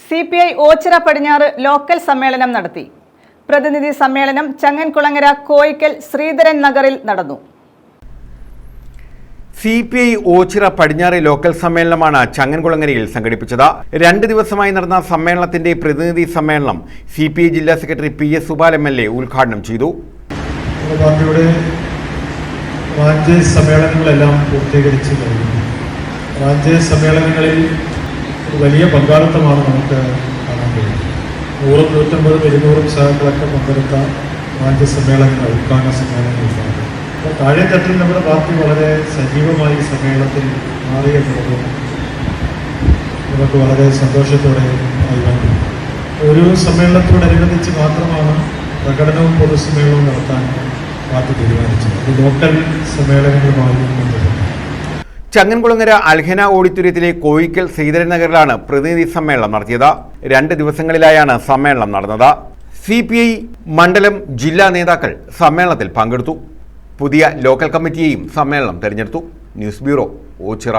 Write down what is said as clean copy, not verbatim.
CPI Ochira പടിഞ്ഞാറ് local സമ്മേളനം നടത്തി. പ്രതിനിധി സമ്മേളനം ചങ്ങൻകുളങ്ങര കോയിക്കൽ ശ്രീധരൻ നഗറിൽ നടന്നു. CPI ഓച്ചിറ പടിഞ്ഞാറ് ലോക്കൽ സമ്മേളനമാണ് ചങ്ങൻകുളങ്ങരയിൽ സംഘടിപ്പിച്ചത്. 2 ദിവസമായി നടന്ന സമ്മേളനത്തിന്റെ പ്രതിനിധി സമ്മേളനം CPI ജില്ലാ സെക്രട്ടറി PS സുബാൽ MLA ഉദ്ഘാടനം ചെയ്തു. പാർട്ടിയുടെ സമ്മേളനങ്ങളെല്ലാം പൂർത്തീകരിച്ചു കഴിഞ്ഞു. സമ്മേളനങ്ങളിൽ വലിയ പങ്കാളിത്തമാണ് നമുക്ക് കാണാൻ കഴിയുന്നത്. 100-150-200 സഹാക്കളൊക്കെ പങ്കെടുത്ത സമ്മേളനങ്ങൾ, ഉദ്ഘാടന സമ്മേളനങ്ങളുണ്ടാകും. അപ്പോൾ താഴെത്തട്ടിൽ നമ്മുടെ പാർട്ടി വളരെ സജീവമായി സമ്മേളനത്തിൽ മാറി എന്നുള്ളത് നമുക്ക് വളരെ സന്തോഷത്തോടെ കണ്ടു. ഒരു സമ്മേളനത്തോടനുബന്ധിച്ച് മാത്രമാണ് പ്രകടനവും പൊതുസമ്മേളനവും നടത്താൻ പാർട്ടി തീരുമാനിച്ചത്. അത് ലോക്കൽ സമ്മേളനങ്ങളുമായി ബന്ധപ്പെട്ടു. ചങ്ങൻകുളങ്ങര അൽഹന ഓഡിറ്റോറിയത്തിലെ കോയിക്കൽ ശ്രീധരൻ നഗറിലാണ് പ്രതിനിധി സമ്മേളനം നടത്തിയത്. 2 ദിവസങ്ങളിലായാണ് സമ്മേളനം നടന്നത്. CPI മണ്ഡലം ജില്ലാ നേതാക്കൾ സമ്മേളനത്തിൽ പങ്കെടുത്തു. പുതിയ ലോക്കൽ കമ്മിറ്റിയെയും സമ്മേളനം തെരഞ്ഞെടുത്തു. News bureau, Ochira.